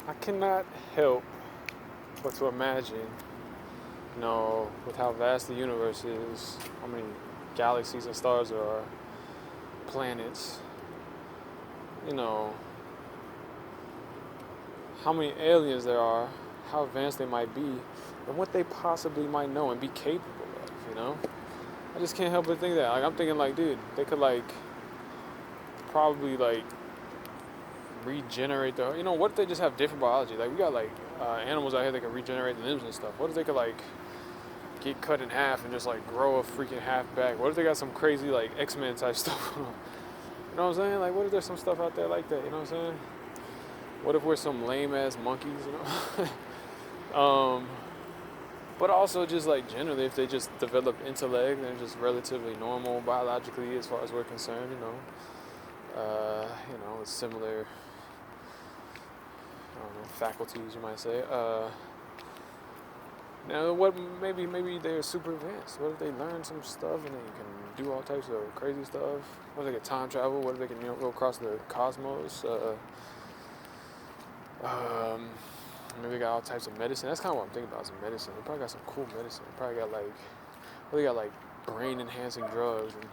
I cannot help but to imagine, with how vast the universe is, how many galaxies and stars there are, planets, you know, how many aliens there are, how advanced they might be, and what they possibly might know and be capable of. I just can't help but think that. Like, I'm thinking, like, dude, they could, like, probably, like, regenerate what if they just have different biology? Like, we got, like, animals out here that can regenerate the limbs and stuff. What if they could, like, get cut in half and just, like, grow a freaking half back? What if they got some crazy, like, X-Men type stuff? You know what I'm saying? Like, what if there's some stuff out there like that? You know what I'm saying? What if we're some lame ass monkeys? But also just like generally, if they just develop intellect, they're just relatively normal biologically as far as we're concerned. With similar, I don't know, faculties you might say. Now, what maybe they're super advanced. What if they learn some stuff and they can do all types of crazy stuff? What if they can time travel? What if they can go across the cosmos? Maybe they got all types of medicine. That's kind of what I'm thinking about. Some medicine. They probably got some cool medicine. They probably got like brain enhancing drugs. And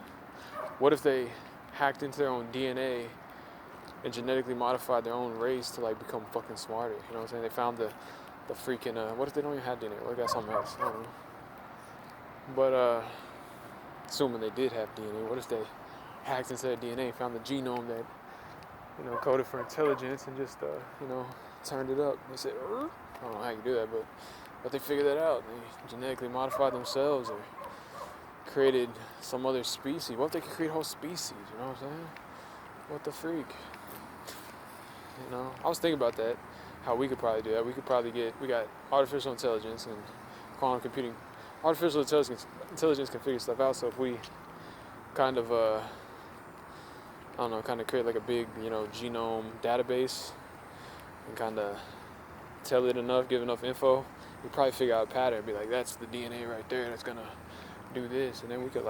what if they hacked into their own DNA and genetically modified their own race to like become fucking smarter? You know what I'm saying? They found the freaking what if they don't even have DNA? What if they got something else? I don't know. But assuming they did have DNA, what if they hacked into their DNA, found the genome that coded for intelligence, and just turned it up? They said, I don't know how you do that, but they figured that out. They genetically modified themselves or created some other species. What if they could create a whole species? You know what I'm saying? What the freak? I was thinking about that. How we could probably do that. We got artificial intelligence and quantum computing. Artificial intelligence can figure stuff out. So if we kind of I don't know, kind of create like a big genome database and kind of tell it enough, give enough info, we probably figure out a pattern and be like, that's the DNA right there that's gonna do this. And then we could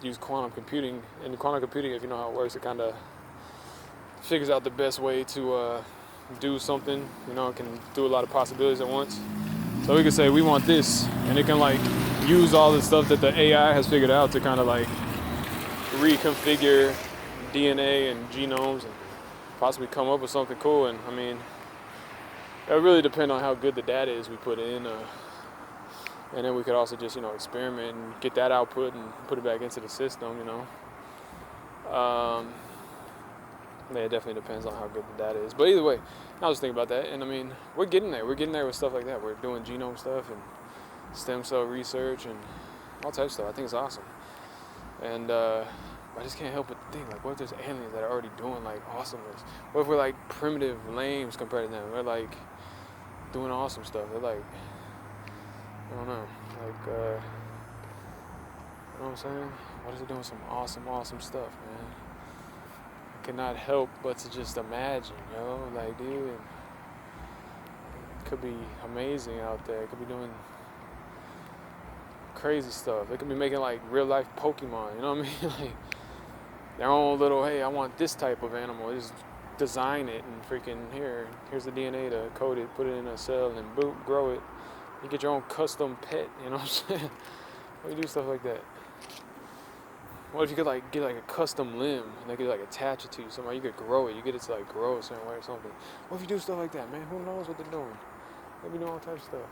use quantum computing. And quantum computing, if you know how it works, it kind of figures out the best way to do something. It can do a lot of possibilities at once. So we could say we want this, and it can use all the stuff that the AI has figured out to kind of reconfigure DNA and genomes and possibly come up with something cool. And I mean, it really depends on how good the data is we put in, and then we could also just experiment and get that output and put it back into the system. It definitely depends on how good the data is. But either way, I was thinking about that, and I mean, we're getting there. We're getting there with stuff like that. We're doing genome stuff and stem cell research and all types of stuff. I think it's awesome. And I just can't help but think, what if there's aliens that are already doing awesomeness? What if we're primitive lames compared to them? We're doing awesome stuff. They're I don't know, you know what I'm saying? What if they're doing some awesome stuff, man? I cannot help but to just imagine, dude, it could be amazing out there. It could be doing crazy stuff. They could be making real life Pokemon, you know what I mean? Their own little, hey, I want this type of animal. Just design it and freaking here's the DNA to code it, put it in a cell, and boom, grow it. You get your own custom pet, you know what I'm saying? What do you do stuff like that? What if you could get a custom limb and they could attach it to you somehow? You could grow it. You get it to grow a certain way or something. What if you do stuff like that, man? Who knows what they're doing? They be doing all types of stuff.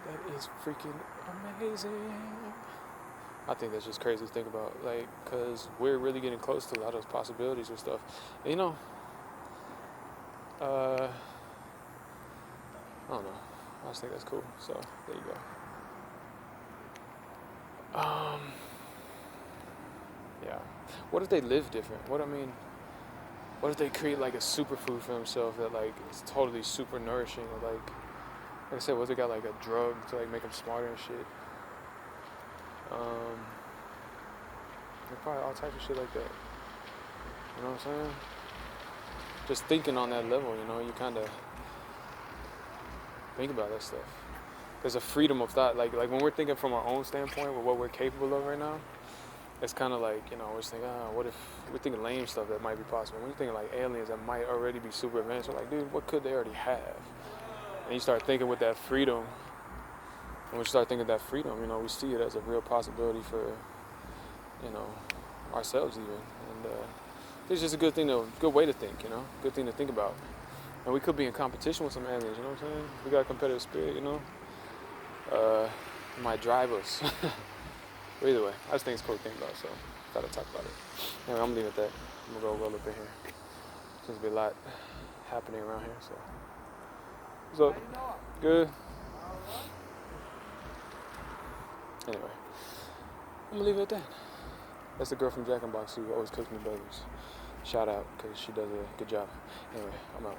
That is freaking amazing. I think that's just crazy to think about, because we're really getting close to a lot of those possibilities and stuff. And, I don't know. I just think that's cool. So there you go. Yeah. What if they live different? What if they create a superfood for themselves that is totally super nourishing? Or like I said, what if they got a drug to make them smarter and shit? Probably all types of shit like that. You know what I'm saying? Just thinking on that level, you kind of think about that stuff. There's a freedom of thought. Like when we're thinking from our own standpoint with what we're capable of right now, it's kind of like, we're just thinking, what if we're thinking lame stuff that might be possible. When you're thinking like aliens that might already be super advanced, we're like, dude, what could they already have? And you start thinking with that freedom, and when you start thinking that freedom, we see it as a real possibility for, ourselves even. And it's just a good way to think, good thing to think about. And we could be in competition with some aliens, you know what I'm saying? We got a competitive spirit, it might drive us. But either way, I just think it's cool to think about, so gotta talk about it. Anyway, I'm gonna leave it at that. I'm gonna go roll up in here. Seems to be a lot happening around here, so. What's up? Good. Anyway, I'm gonna leave it at that. That's the girl from Jack in the Box who always cooks me burgers. Shout out, because she does a good job. Anyway, I'm out.